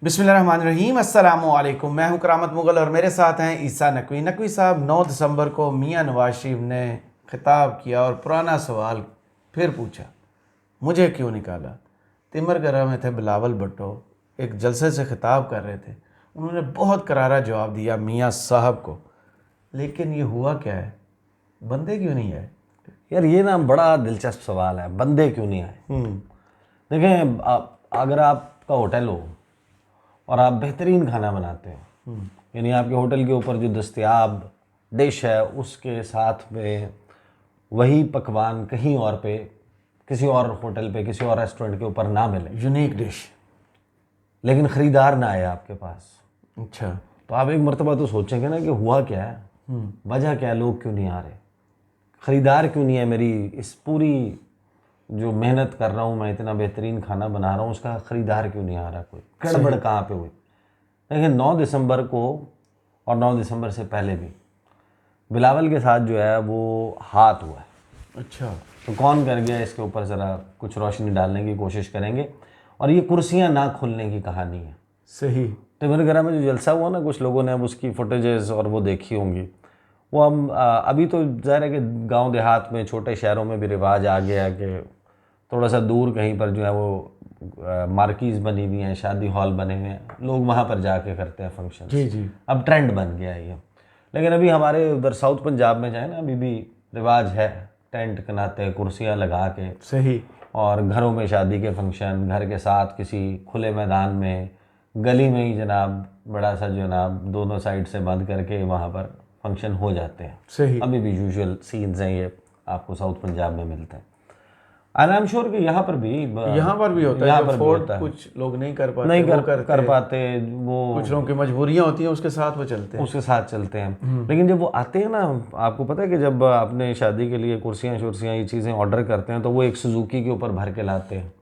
बिस्मिल्लाहिर्रहमानिर्रहीम, अस्सलामुअलैकुम। मैं हूं करामत मुगल और मेरे साथ हैं ईसा नकवी। नकवी साहब, 9 दिसंबर को मियां नवाज शरीफ ने खिताब किया और पुराना सवाल फिर पूछा, मुझे क्यों निकाला। तिमरगरा में थे बिलावल भुट्टो, एक जलसे से खिताब कर रहे थे। उन्होंने बहुत करारा जवाब दिया मियां साहब को, लेकिन ये हुआ क्या है, बंदे क्यों नहीं आए? यार ये ना बड़ा दिलचस्प सवाल है, बंदे क्यों नहीं आए। देखें, अगर आपका होटल हो और आप बेहतरीन खाना बनाते हो, यानी आपके होटल के ऊपर जो दस्तयाब डिश है उसके साथ में वही पकवान कहीं और पे, किसी और होटल पे, किसी और रेस्टोरेंट के ऊपर ना मिले, यूनिक डिश, लेकिन ख़रीदार ना आए आपके पास, अच्छा, तो आप एक मरतबा तो सोचेंगे ना कि हुआ क्या है, वजह क्या है, लोग क्यों नहीं आ रहे, ख़रीदार क्यों नहीं है। मेरी इस पूरी जो मेहनत कर रहा हूँ, मैं इतना बेहतरीन खाना बना रहा हूँ, उसका ख़रीदार क्यों नहीं आ रहा, कोई गड़बड़ कहाँ पे हुई। देखिए 9 दिसंबर को और 9 दिसंबर से पहले भी बिलावल के साथ जो है वो हाथ हुआ है। अच्छा, तो कौन कर गया, इसके ऊपर ज़रा कुछ रोशनी डालने की कोशिश करेंगे। और ये कुर्सियाँ ना खुलने की कहानी है। सही। तिमरगरा में जो जलसा हुआ ना, कुछ लोगों ने अब उसकी फुटेजेस और वो देखी होंगी। वो हम अभी तो ज़ाहिर है कि गांव देहात में, छोटे शहरों में भी रिवाज आ गया है कि थोड़ा सा दूर कहीं पर जो है वो मार्कीज़ बनी हुई हैं, शादी हॉल बने हुए हैं, लोग वहाँ पर जाके करते हैं फंक्शन। जी जी, अब ट्रेंड बन गया है ये। लेकिन अभी हमारे उधर साउथ पंजाब में जाए ना, अभी भी रिवाज है टेंट बनाते, कुर्सियाँ लगा के, सही, और घरों में शादी के फंक्शन, घर के साथ किसी खुले मैदान में, गली में ही जनाब, बड़ा सा जनाब दोनों साइड से बंद करके वहाँ पर फंक्शन हो जाते हैं। सही। अभी भी यूजुअल सीन्स हैं ये, आपको साउथ पंजाब में मिलते हैं। एंड आई एम श्योर कि यहाँ पर भी होता है, यहाँ जो पर भी अफोर्ड होता है। कुछ लोग नहीं कर पाते, नहीं वो कर पाते, वो कुछ लोगों की मजबूरियां होती हैं, उसके साथ वो चलते हैं। उसके साथ चलते हैं। लेकिन जब वो आते हैं ना, आपको पता है कि जब आपने शादी के लिए कुर्सियाँ शुर्सियाँ ये चीज़ें ऑर्डर करते हैं, तो वो एक सुजुकी के ऊपर भर के लाते हैं,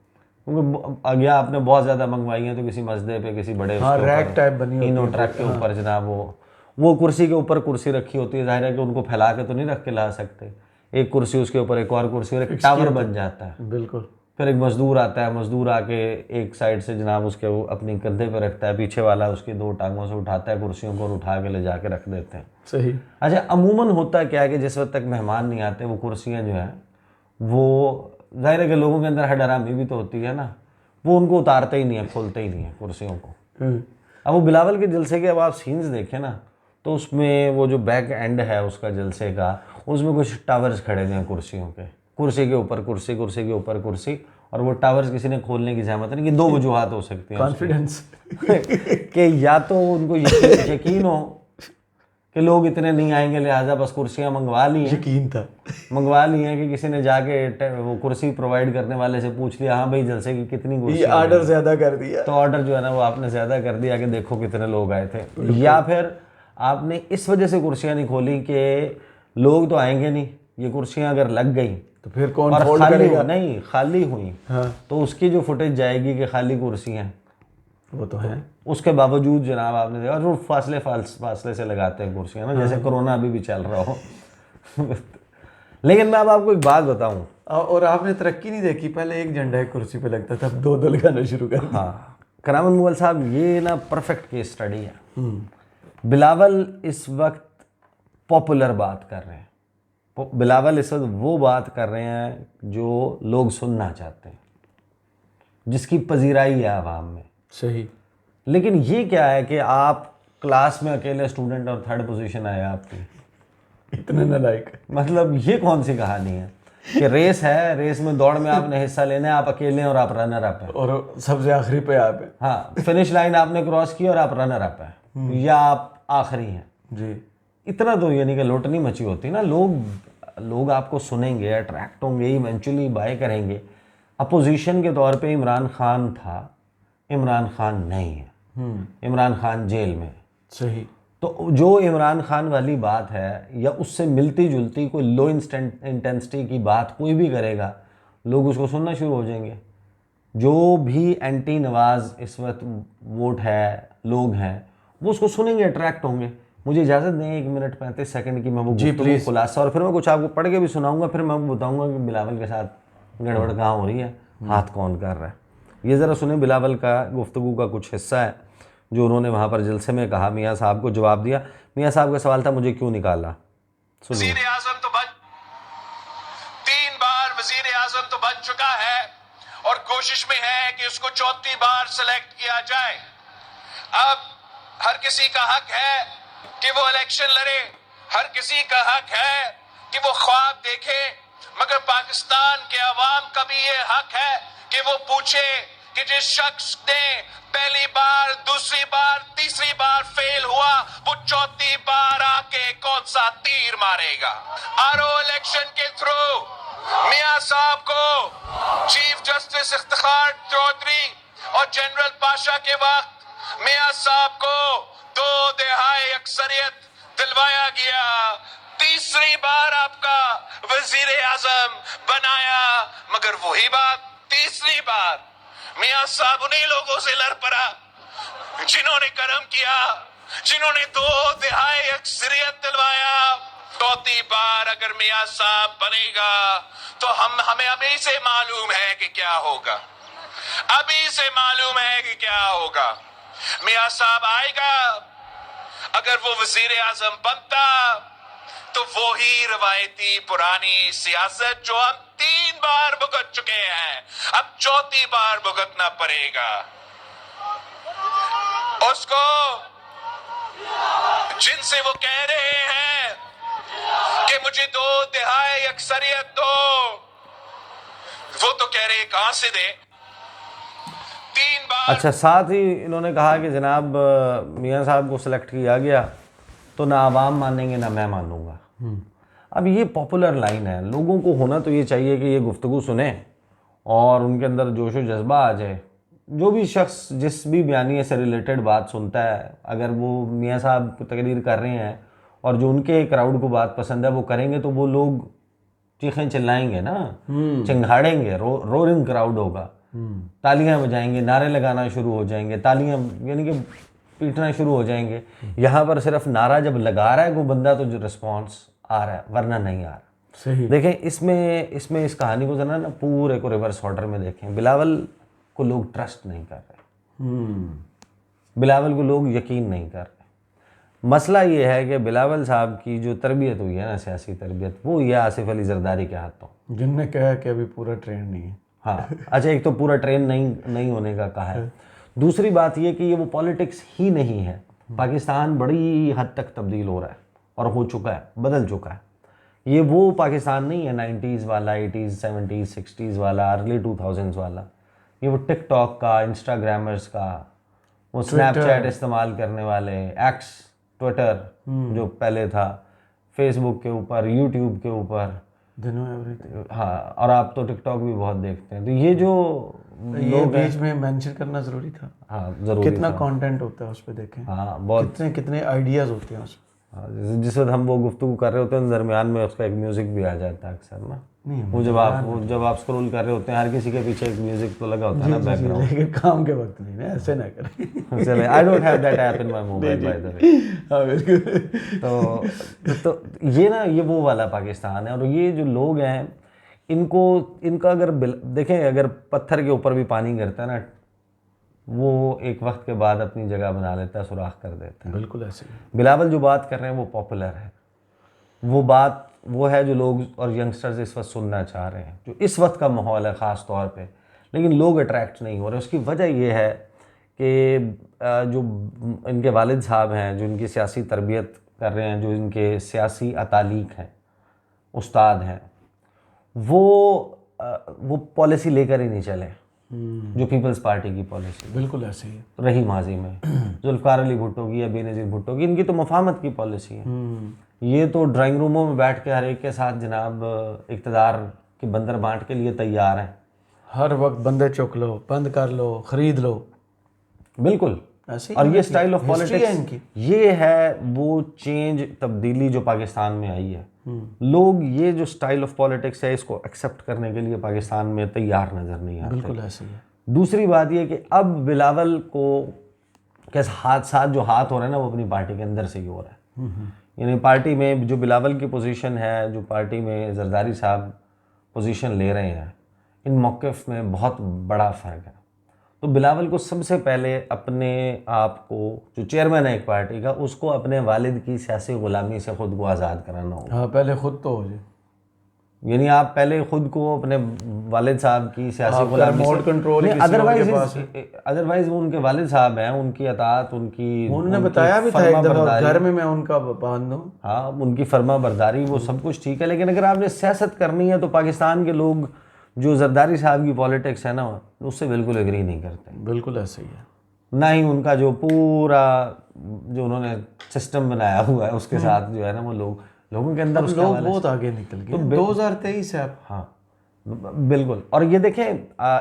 क्योंकि अगर आपने बहुत ज़्यादा मंगवाई हैं तो किसी मसदे पे, किसी बड़े हाँ, उसके रैक टाइप बनी होती इनो है ट्रक के ऊपर जनाब वो कुर्सी के ऊपर कुर्सी रखी होती है। जाहिर है कि उनको फैला के तो नहीं रख के ला सकते, एक कुर्सी उसके ऊपर एक और कुर्सी, और एक टावर बन जाता है। बिल्कुल। फिर एक मज़दूर आता है, मज़दूर आके एक साइड से जनाब उसके वो अपनी कंधे पे रखता है, पीछे वाला उसकी 2 टांगों से उठाता है कुर्सियों को और उठा के ले जाके रख देते हैं। सही। अच्छा, अमूमन होता क्या है कि जिस वक्त तक मेहमान नहीं आते, वो कुर्सियाँ जो हैं वो, जाहिर है कि लोगों के अंदर हडरामी भी तो होती है ना, वो उनको उतारते ही नहीं है, खोलते ही नहीं है कुर्सियों को। अब वो बिलावल के जलसे के अब आप सीन्स देखें ना, तो उसमें वो जो बैक एंड है उसका जलसे का, उसमें कुछ टावर्स खड़े हुए हैं कुर्सियों के, कुर्सी के ऊपर कुर्सी, कुर्सी के ऊपर कुर्सी, और वो टावर्स किसी ने खोलने की जहमत नहीं कि 2 वजूहात हो सकती हैं कॉन्फिडेंस कि या तो उनको यकीन हो कि लोग इतने नहीं आएंगे, लिहाजा बस कुर्सियाँ मंगवा ली हैं, यकीन था, मंगवा ली हैं कि किसी ने जाके वो कुर्सी प्रोवाइड करने वाले से पूछ लिया, हाँ भाई जलसे की कितनी ये कुर्सी, ऑर्डर ज्यादा कर दिया, तो ऑर्डर जो है ना वो आपने ज़्यादा कर दिया कि देखो कितने लोग आए थे। या फिर आपने इस वजह से कुर्सियाँ नहीं खोली कि लोग तो आएंगे नहीं, ये कुर्सियाँ अगर लग गई तो फिर कौन और फोल्ड खाली करेगा? नहीं, खाली हुई, हाँ, तो उसकी जो फुटेज जाएगी कि खाली कुर्सियाँ, वो तो है। उसके बावजूद जनाब आपने देखा, और वो फासले से लगाते हैं कुर्सियाँ ना, जैसे कोरोना अभी भी चल रहा हो लेकिन मैं अब आपको एक बात बताऊं, और आपने तरक्की नहीं देखी, पहले एक झंडा एक कुर्सी पे लगता था, अब 2 लगाना शुरू कर दिया। हाँ करामत मुगल साहब, ये ना परफेक्ट केस स्टडी है। बिलावल इस वक्त पॉपुलर बात कर रहे हैं, बिलावल इस वक्त वो बात कर रहे हैं जो लोग सुनना चाहते हैं, जिसकी पजीराई है आवाम में। सही। लेकिन ये क्या है कि आप क्लास में अकेले स्टूडेंट और 3rd पोजीशन आए आपकी, इतने नालायक, मतलब ये कौन सी कहानी है कि रेस है, रेस में दौड़ में आपने हिस्सा लेना है, आप अकेले हैं और आप रनर अप हैं, और सबसे आखिरी पे आप है। हाँ फिनिश लाइन आपने क्रॉस की और आप रनर अप हैं या आप आखिरी हैं। जी, इतना तो यानी कि लौटनी मची होती ना, लोग आपको सुनेंगे, अट्रैक्ट होंगे, इवेंचुअली बाय करेंगे। अपोजिशन के तौर पे इमरान खान था, इमरान खान नहीं है, इमरान खान जेल में। सही। तो जो इमरान खान वाली बात है या उससे मिलती जुलती कोई लो इंटेंसिटी की बात कोई भी करेगा, लोग उसको सुनना शुरू हो जाएंगे। जो भी एंटी नवाज इस वक्त वोट है, लोग हैं, वो उसको सुनेंगे, अट्रैक्ट होंगे। मुझे इजाज़त दें 1 मिनट 35 सेकंड की, मैं वो गुफ्तगू खुलासा, और फिर मैं कुछ आपको पढ़ के भी सुनाऊंगा, फिर मैं बताऊंगा कि बिलावल के साथ गड़बड़ कहाँ हो रही है, हाथ कौन कर रहा है। ये ज़रा सुने, बिलावल का गुफ्तगू का कुछ हिस्सा है। जो उन्होंने वहाँ पर जलसे में कहा, मियाँ साहब को जवाब दिया। मियाँ साहब का सवाल था, मुझे क्यों निकाला? सुनिए। वजीर आजम तो 3 बार वजीर आजम तो बन चुका है और कोशिश में है कि उसको 4थी बार सिलेक्ट किया जाए। अब हर किसी का हक है कि वो इलेक्शन लड़े, हर किसी का हक है कि वो ख्वाब देखे, मगर पाकिस्तान के अवाम का भी ये हक है कि वो पूछे कि जिस शख्स ने पहली बार, दूसरी बार, तीसरी बार फेल हुआ, वो 4थी बार आके कौन सा तीर मारेगा। आरओ इलेक्शन के थ्रू मियां साहब को चीफ जस्टिस इफ्तिखार चौधरी और जनरल पाशा के वक्त मियां साहब को 2/3 अक्सरियत दिलवाया गया। तीसरी बार आपका वजीर आजम बनाया, मगर वही बात, तीसरी बार मियां साहब उन्हीं लोगों से लड़ पड़ा जिन्होंने कर्म किया, जिन्होंने 2/3 अक्सरियत दिलवाया। 4थी बार अगर मियां साहब बनेगा तो हमें अभी से मालूम है कि क्या होगा, अभी से मालूम है कि क्या होगा। मियां साहब आएगा, अगर वो वजीर आजम बनता तो वो ही रवायती पुरानी सियासत जो हम 3 बार भुगत चुके हैं, अब 4थी बार भुगतना पड़ेगा उसको। जिनसे वो कह रहे हैं कि मुझे 2/3 अक्सरियत दो, वो तो कह रहे कहां से दे। 3 बार अच्छा, साथ ही इन्होंने कहा कि जनाब मियाँ साहब को सिलेक्ट किया गया तो ना आवाम मानेंगे ना मैं मानूंगा। अब ये पॉपुलर लाइन है, लोगों को होना तो ये चाहिए कि ये गुफ्तगू सुने और उनके अंदर जोश व जज्बा आ जाए। जो भी शख्स जिस भी बयानिए से रिलेटेड बात सुनता है, अगर वो मियाँ साहब तकरीर कर रहे हैं और जो उनके क्राउड को बात पसंद है वो करेंगे, तो वो लोग चीखें चिल्लाएंगे ना, चिंगाड़ेंगे, रोरिंग क्राउड होगा, तालियां बजाएंगे, नारे लगाना शुरू हो जाएंगे, तालियां यानी कि पीटना शुरू हो जाएंगे। यहाँ पर सिर्फ नारा जब लगा रहा है वो बंदा तो जो रिस्पॉन्स आ रहा है, वरना नहीं आ रहा। सही। देखें इसमें इस कहानी को जरा ना पूरे को रिवर्स ऑर्डर में देखें। बिलावल को लोग ट्रस्ट नहीं कर रहे, बिलावल को लोग यकीन नहीं कर रहे। मसला ये है कि बिलावल साहब की जो तरबियत हुई है ना, सियासी तरबियत, वो ये आसिफ अली जरदारी के हाथों, जिनने कहा कि अभी पूरा ट्रेंड नहीं है। हाँ, अच्छा, एक तो पूरा ट्रेन नहीं होने का कहा है। दूसरी बात ये कि ये वो पॉलिटिक्स ही नहीं है। पाकिस्तान बड़ी हद तक तब्दील हो रहा है और हो चुका है, बदल चुका है। ये वो पाकिस्तान नहीं है 90s वाला, 80s 70s 60s वाला, अर्ली 2000s वाला। ये वो टिकटॉक का, इंस्टाग्रामर्स का, वो स्नैपचैट इस्तेमाल करने वाले, एक्स, ट्विटर जो पहले था, फेसबुक के ऊपर, यूट्यूब के ऊपर, हाँ, और आप तो टिकटॉक भी बहुत देखते हैं। तो ये जो लोग बीच में मेंशन करना जरूरी था। हाँ, जरूरी कितना कंटेंट होता है उस पर, देखें। हाँ, बहुत कितने आइडियाज होते हैं उसमें। हाँ, जिस वक्त हम वो गुफ्तगू कर रहे होते हैं, दरमियान में उसका एक म्यूजिक भी आ जाता है अक्सर ना। नहीं, वो जब आप स्क्रॉल कर रहे होते हैं, हर किसी के पीछे एक म्यूजिक तो लगा होता है ना बैकग्राउंड। लेकिन काम के वक्त नहीं ना, ऐसे ना करें। चले, I don't have that app in my mobile by the way. हाँ, बिल्कुल। तो ये ना, ये वो वाला पाकिस्तान है। और ये जो लोग हैं, इनका अगर देखें, अगर पत्थर के ऊपर भी पानी गिरता है ना, वो एक वक्त के बाद अपनी जगह बना लेता है, सुराख कर देता है। बिल्कुल ऐसे ही। बिलावल जो बात कर रहे हैं वो पॉपुलर है, वो बात वो है जो लोग और यंगस्टर्स इस वक्त सुनना चाह रहे हैं, जो इस वक्त का माहौल है ख़ास तौर पे। लेकिन लोग अट्रैक्ट नहीं हो रहे। उसकी वजह ये है कि जो इनके वालिद साहब हैं, जो इनकी सियासी तरबियत कर रहे हैं, जो इनके सियासी अतालीक हैं, उस्ताद हैं, वो पॉलिसी लेकर ही नहीं चले जो पीपल्स पार्टी की पॉलिसी बिल्कुल ऐसे ही रही माजी में। जुल्फ़िकार अली भुट्टो की या बेनज़ीर भुट्टो की, इनकी तो मफाहमत की पॉलिसी है। ये तो ड्राइंग रूमों में बैठ के हर एक के साथ जनाब इक़्तिदार की बंदर बांट के लिए तैयार हैं। हर वक्त बंदे चुक लो, बंद कर लो, ख़रीद लो। बिल्कुल। और ये स्टाइल ऑफ पॉलिटिक्स, ये है वो चेंज, तब्दीली जो पाकिस्तान में आई है। लोग ये जो स्टाइल ऑफ पॉलिटिक्स है, इसको एक्सेप्ट करने के लिए पाकिस्तान में तैयार नज़र नहीं आते। बिल्कुल ऐसे ही है। दूसरी बात ये कि अब बिलावल को कैसे साथ जो हाथ हो रहा है ना, वो अपनी पार्टी के अंदर से ही हो रहा है। यानी पार्टी में जो बिलावल की पोजीशन है, जो पार्टी में जरदारी साहब पोजीशन ले रहे हैं, इन मौक़िफ़ में बहुत बड़ा फ़र्क है। तो बिलावल को सबसे पहले अपने आप को, जो चेयरमैन है एक पार्टी का, उसको अपने वालिद की सियासी गुलामी से खुद को आज़ाद कराना होगा। हाँ, पहले खुद तो हो जाए, यानी आप पहले खुद को अपने वालिद साहब की सियासी गुलामी रिमोट कंट्रोल किसी और के पास है। अदरवाइज वो उनके वालिद साहब हैं, उनकी अताअत, उनकी उन्होंने बताया भी था एक दफा, घर में मैं उनका बांध दूं। हाँ, उनकी फर्मा बरदारी, वो सब कुछ ठीक है, लेकिन अगर आपने सियासत करनी है तो पाकिस्तान के लोग जो जरदारी साहब की पॉलिटिक्स है ना, उससे बिल्कुल एग्री नहीं करते। बिल्कुल ऐसे ही है। ना ही उनका जो पूरा जो उन्होंने सिस्टम बनाया हुआ है उसके साथ जो है ना, वो लोगों के अंदर उसका लोग बहुत आगे निकल गए। 2023 है अब। हाँ बिल्कुल। और ये देखें,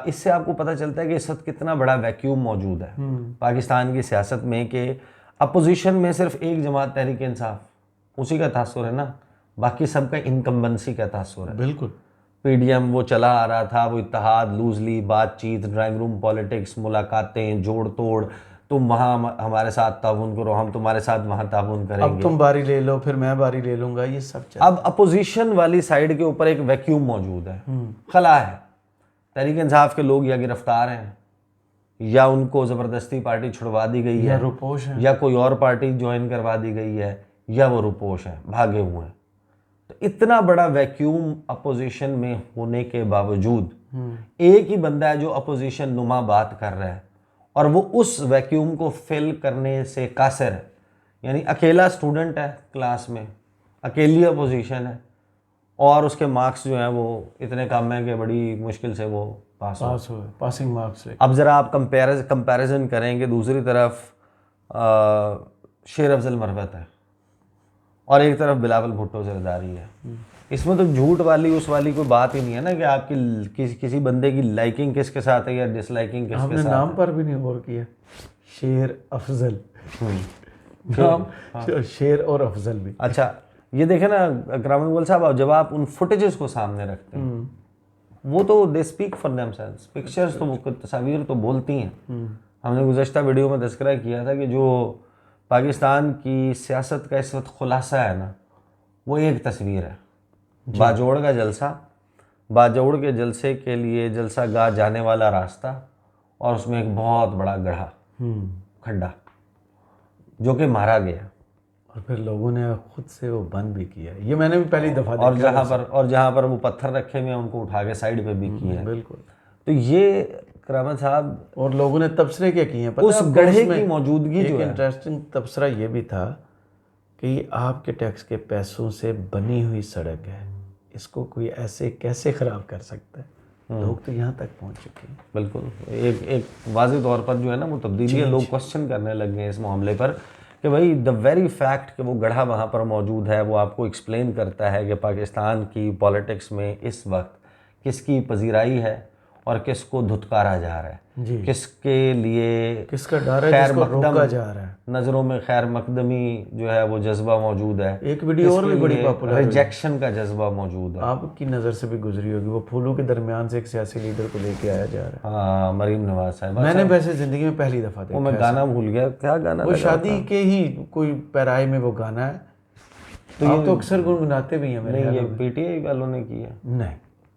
इससे आपको पता चलता है कि इस वक्त कितना बड़ा वैक्यूम मौजूद है पाकिस्तान की सियासत में, कि अपोजिशन में सिर्फ एक जमात तहरीक इंसाफ, उसी का तासुर है ना, बाकी सबका इनकम्बेंसी का तासुर है। बिल्कुल। पीडीएम वो चला आ रहा था, वो इत्तेहाद, लूजली बातचीत, ड्राइंग रूम पॉलिटिक्स, मुलाकातें, जोड़ तोड़, तुम वहाँ हमारे साथ ताउन करो, हम तुम्हारे साथ वहाँ ताउन अब करेंगे, तुम बारी ले लो फिर मैं बारी ले लूंगा, ये सब चल। अब अपोजिशन वाली साइड के ऊपर एक वैक्यूम मौजूद है, खला है। तहरीक इंसाफ के लोग या गिरफ्तार हैं, या उनको ज़बरदस्ती पार्टी छुड़वा दी गई है, रुपोश है, या कोई और पार्टी ज्वाइन करवा दी गई है, या वो रुपोश है, भागे हुए हैं। तो इतना बड़ा वैक्यूम अपोजिशन में होने के बावजूद एक ही बंदा है जो अपोजिशन नुमा बात कर रहा है, और वो उस वैक्यूम को फिल करने से कासिर है। यानी अकेला स्टूडेंट है क्लास में, अकेली अपोजिशन है, और उसके मार्क्स जो हैं वो इतने कम हैं कि बड़ी मुश्किल से वो पास हुए, पासिंग मार्क्स से। अब ज़रा आप कंपैरिजन करेंगे, दूसरी तरफ शेर अफजल मरवत है और एक तरफ बिलावल भुट्टो जरदारी है। इसमें तो झूठ वाली उस वाली कोई बात ही नहीं है ना, कि आपकी किसी बंदे की लाइकिंग किसके साथ है या डिसलाइकिंग किसके साथ। हमने नाम पर भी नहीं गौर किया, शेर अफजल नाम, शेर और अफजल भी। अच्छा, ये देखें ना करामत मुगल साहब, जब आप उन फुटेजेस को सामने रखते हैं, वो तो they speak for themselves, pictures तो वो तस्वीर तो बोलती हैं। हमने गुज़श्ता वीडियो में तज़किरा किया था कि जो पाकिस्तान की सियासत का इस वक्त खुलासा है ना, वो एक तस्वीर है, बाजोड़ का जलसा, बाजोड़ के जलसे के लिए जलसा गाह जाने वाला रास्ता, और उसमें एक बहुत बड़ा गड्ढा, खड्डा, जो कि मारा गया, और फिर लोगों ने खुद से वो बंद भी किया। ये मैंने भी पहली दफ़ा देखा। और जहाँ पर वो पत्थर रखे हुए हैं उनको उठा के साइड पे भी किए हैं। बिल्कुल। तो ये करामत साहब, और लोगों ने तबसरे क्या किए हैं पता उस गड्ढे की मौजूदगी जो है, इंटरेस्टिंग तबसरा ये भी था कि आपके टैक्स के पैसों से बनी हुई सड़क है, इसको कोई ऐसे कैसे ख़राब कर सकता है। लोग तो यहाँ तक पहुँच चुके हैं। बिल्कुल एक वाज़ेह तौर पर जो है ना वो तब्दीली है, लोग क्वेश्चन करने लग गए इस मामले पर कि भाई द वेरी फैक्ट कि वो गड्ढा वहाँ पर मौजूद है, वो आपको एक्सप्लेन करता है कि पाकिस्तान की पॉलिटिक्स में इस वक्त किसकी पजीराई है और किसको धुतकारा जा रहा है, किसके लिए किसका डर है, किसको रोका जा रहा है। नज़रों में खैर मकदमी जो है वो जज्बा मौजूद है। एक वीडियो और भी बड़ी पॉपुलर, रिजेक्शन का जज्बा मौजूद है। आपकी नज़र से भी गुजरी होगी, वो फूलों के दरमियान से एक सियासी लीडर को लेके आया जा रहा है। हाँ, मरीम नवाज साहब। मैंने वैसे ज़िंदगी में पहली दफ़ा देखा। वो मैं गाना भूल गया, क्या गाना वो शादी के ही कोई पैराई में वो गाना है, तो आप तो अक्सर गुनगुनाते भी हैं। नहीं, ये पीटीआई वालों ने किया। नहीं,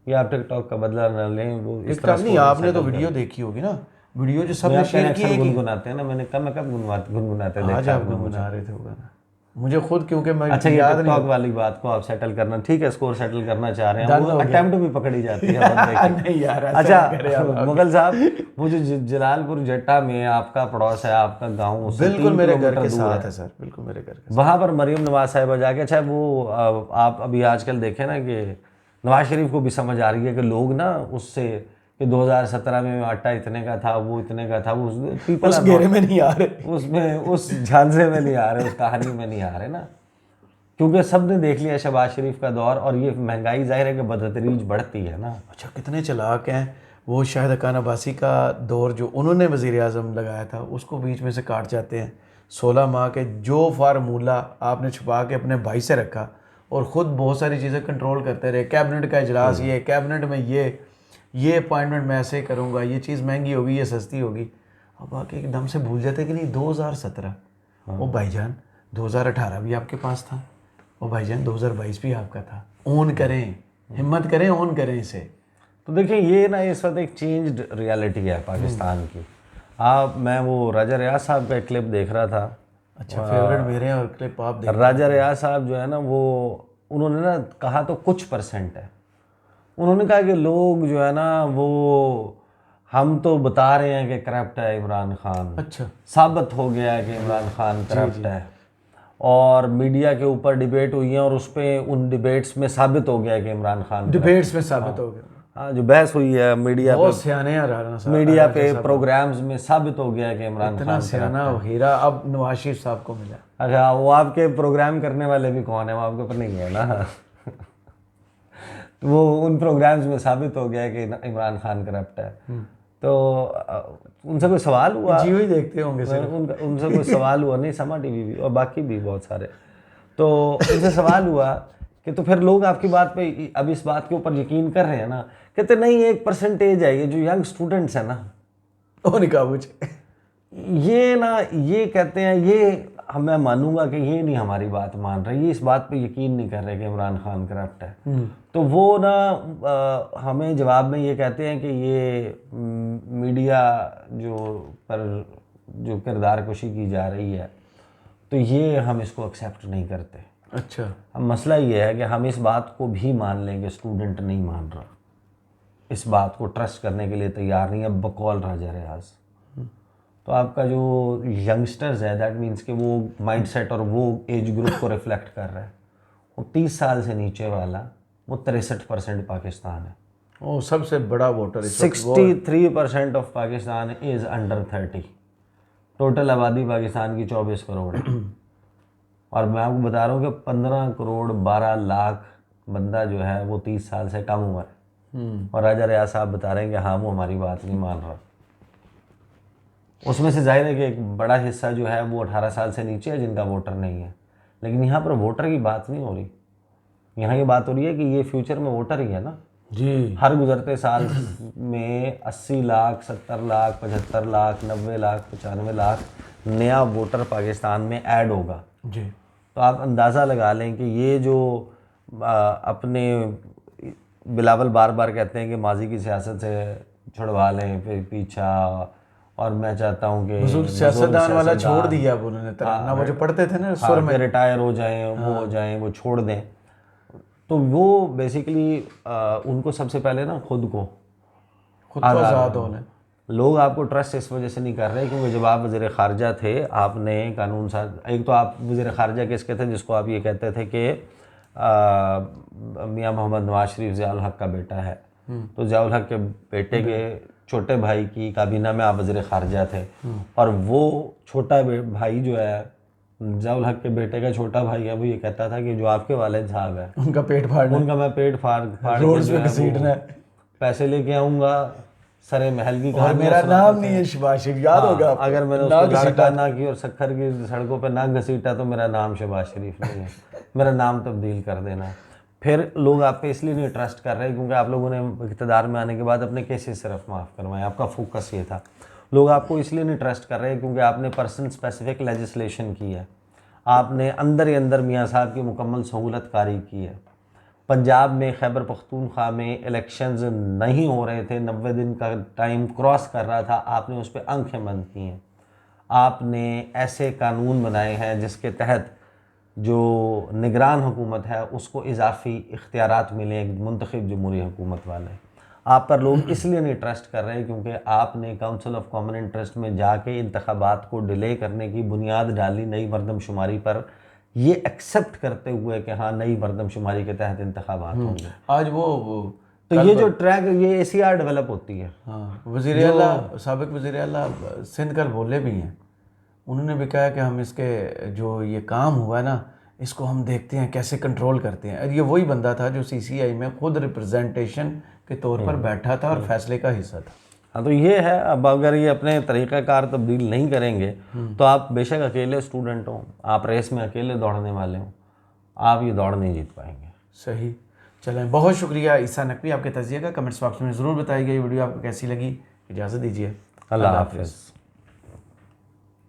ये आप टिकटॉक का बदला न लें, वो इस तरह नहीं। आपने तो वीडियो देखी होगी ना, वीडियो जो सबने शेयर की है। गुनगुनाते हैं ना, मैंने कब गुनगुनाते देखा। आज आप गुनगुना रहे थे वो गाना, मुझे खुद, क्योंकि मैं अच्छा, ये टिकटॉक वाली बात को आप सेटल करना, ठीक है, स्कोर सेटल करना चाह रहे हैं, वो अटेम्प्ट भी पकड़ी जाती है। नहीं यार, अच्छा मुगल साहब, वो जो जलालपुर जट्टा में आपका पड़ोस है, आपका गाँव, बिल्कुल मेरे घर के साथ है सर, बिल्कुल मेरे घर के। वहाँ पर मरीम नवाज साहिबा जाके, अच्छा वो आप अभी आजकल देखें ना कि नवाज शरीफ को भी समझ आ रही है कि लोग ना उससे कि 2017 में आटा इतने का था, वो इतने का था, वो उस घेरे में नहीं आ रहे, उसमें उस झांसे में नहीं आ रहे, उस कहानी में नहीं आ रहे ना, क्योंकि सब ने देख लिया शहबाज शरीफ का दौर, और ये महंगाई जाहिर है कि बदतरीज बढ़ती है ना। अच्छा, कितने चालाक हैं वो। शाहिद खान अब्बासी का दौर जो उन्होंने वज़ीर-ए-आज़म लगाया था, उसको बीच में से काट जाते हैं। 16 माह के जो फार्मूला आपने छुपा के अपने भाई से रखा, और ख़ुद बहुत सारी चीज़ें कंट्रोल करते रहे। कैबिनेट का इजलास, ये कैबिनेट में ये अपॉइंटमेंट मैं ऐसे करूँगा, ये चीज़ महंगी होगी, ये सस्ती होगी। अब आके एकदम से भूल जाते कि नहीं 2017 वो भाईजान, 2018 भी आपके पास था, वो भाईजान 2022 भी आपका था। ऑन करें, हिम्मत करें, ऑन करें इसे। तो देखिए ये ना इस वक्त एक चेंज्ड रियलिटी है पाकिस्तान की। आप मैं वो राजा रियाज साहब का एक क्लिप देख रहा था। अच्छा, फेवरेट मेरे हैं और क्लिप आप देख। राजा रियाज साहब जो है ना वो उन्होंने ना कहा तो कुछ % है। उन्होंने कहा कि लोग जो है ना वो हम तो बता रहे हैं कि करप्ट है इमरान खान, अच्छा, साबित हो गया है कि इमरान खान करप्ट है, और मीडिया के ऊपर डिबेट हुई है और उस पे उन डिबेट्स में साबित हो गया है कि इमरान खान डिबेट्स में साबित हो गया। हाँ जो बहस हुई है मीडिया बहुत सियाने हैं राणा साहब, मीडिया पे प्रोग्राम्स में साबित हो गया है कि इमरान इतना खान सियाना हीरा अब नवाज शरीफ साहब को मिला। अच्छा वो आपके प्रोग्राम करने वाले भी कौन है, वो आपके ऊपर नहीं है ना वो उन प्रोग्राम्स में साबित हो गया है कि इमरान खान करप्ट है। तो उनसे कोई सवाल हुआ, जियो ही देखते होंगे सिर्फ। उनसे कोई सवाल हुआ, नहीं समा टीवी भी और बाकी भी बहुत सारे, तो उनसे सवाल हुआ कि तो फिर लोग आपकी बात पे अब इस बात के ऊपर यकीन कर रहे हैं ना, कहते नहीं 1% है ये जो यंग स्टूडेंट्स है ना वो नहीं काबू ये ना ये कहते हैं ये मैं मानूंगा कि ये नहीं हमारी बात मान रहे, ये इस बात पे यकीन नहीं कर रहे कि इमरान खान करप्ट है। तो वो ना हमें जवाब में ये कहते हैं कि ये मीडिया जो पर जो किरदार कुशी की जा रही है तो ये हम इसको एक्सेप्ट नहीं करते। अच्छा, अब मसला ये है कि हम इस बात को भी मान लेंगे, स्टूडेंट नहीं मान रहा, इस बात को ट्रस्ट करने के लिए तैयार नहीं है बकौल राजा रियाज। तो आपका जो यंगस्टर्स है दैट मीन्स कि वो माइंडसेट और वो एज ग्रुप को रिफ्लेक्ट कर रहा है। वो 30 साल से नीचे वाला वो 63% पाकिस्तान है। वो सबसे बड़ा voter 63% of Pakistan is under 30। Total आबादी पाकिस्तान की 24 करोड़ है और मैं आपको बता रहा हूँ कि 15 करोड़ 12 लाख बंदा जो है वो 30 साल से कम उम्र है। और राजा रियाज साहब बता रहे हैं कि हाँ वो हमारी बात नहीं मान रहा। उसमें से जाहिर है कि एक बड़ा हिस्सा जो है वो 18 साल से नीचे है जिनका वोटर नहीं है, लेकिन यहाँ पर वोटर की बात नहीं हो रही। यहाँ ये बात हो रही है कि ये फ्यूचर में वोटर ही है ना जी। हर गुजरते साल में 80 लाख 70 लाख 75 लाख 90 लाख 95 लाख नया वोटर पाकिस्तान में ऐड होगा जी। तो आप अंदाज़ा लगा लें कि ये जो अपने बिलावल बार बार कहते हैं कि माजी की सियासत से छुड़वा लें फिर पीछा, और मैं चाहता हूँ कि सियासतदान वाला छोड़ दिया अब उन्होंने तराना, वो जो पढ़ते थे ना सुर में, रिटायर हो जाएं वो हो जाएं वो छोड़ दें। तो वो बेसिकली उनको सबसे पहले ना खुद को आज़ाद होने। लोग आपको ट्रस्ट इस वजह से नहीं कर रहे क्योंकि जब आप वज़ीर ख़ारजा थे आपने कानून साज, एक तो आप वज़ीर ख़ारजा किसके थे जिसको आप ये कहते थे कि मियाँ मोहम्मद नवाज शरीफ ज़ियाउल हक का बेटा है, तो ज़ियाउल हक के बेटे के छोटे भाई की काबीना में आप वज़ीर ख़ारजा थे और वो छोटा भाई जो है ज़ियाउल हक के बेटे का छोटा भाई है वो ये कहता था कि जो आपके वालिद साहब है उनका पेट फाड़ना, उनका मैं पेट फाड़ रोड्स पे घसीटना है, पैसे लेके आऊँगा सरे महल की और मेरा नाम नहीं है शहबाज शरीफ, याद होगा अगर मैंने उसको लड़का ना की और सखर की सड़कों पे ना घसीटा तो मेरा नाम शहबाज शरीफ नहीं है, मेरा नाम तब्दील कर देना। फिर लोग आप पे इसलिए नहीं ट्रस्ट कर रहे क्योंकि आप लोगों ने इक़्तिदार में आने के बाद अपने केसेस सिर्फ माफ़ करवाए, आपका फोकस ये था। लोग आपको इसलिए नहीं ट्रस्ट कर रहे क्योंकि आपने पर्सन स्पेसिफिक लेजिस्लेशन की है, आपने अंदर ही अंदर मियाँ साहब की मुकम्मल सहूलत कारी की है। पंजाब में खैबर पख्तूनख्वा में इलेक्शंस नहीं हो रहे थे, 90 दिन का टाइम क्रॉस कर रहा था, आपने उस पर आंखें बंद की हैं। आपने ऐसे कानून बनाए हैं जिसके तहत जो निगरान हुकूमत है उसको इजाफी इख्तियारात मिले मुंतखब जमहूरी हुकूमत वाले। आप पर लोग इसलिए नहीं ट्रस्ट कर रहे क्योंकि आपने काउंसिल ऑफ कॉमन इंटरेस्ट में जाके इंतखाबात को डिले करने की बुनियाद डाली नई मरदमशुमारी पर, ये एक्सेप्ट करते हुए कि हाँ नई मरदमशुमारी के तहत इंतखाबात होंगे। आज वो तो ये जो ट्रैक ये ACR डेवलप होती है। हाँ, वज़ीर आला साबिक वज़ीर आला सिंध कल बोले भी हैं, उन्होंने भी कहा कि हम इसके जो ये काम हुआ है ना इसको हम देखते हैं कैसे कंट्रोल करते हैं। ये वही बंदा था जो CCI में खुद रिप्रेजेंटेशन के तौर पर बैठा था और फैसले का हिस्सा था। हाँ तो ये है, अब अगर ये अपने तरीक़ाकार तब्दील नहीं करेंगे तो आप बेशक अकेले स्टूडेंट हो, आप रेस में अकेले दौड़ने वाले हो, आप ये दौड़ नहीं जीत पाएंगे। सही, चलें, बहुत शुक्रिया ईसा नकवी, आपके तजिए का कमेंट्स बॉक्स में ज़रूर बताइएगा। ये वीडियो आपको कैसी लगी, इजाज़त दीजिए, अल्लाह हाफ़िज़।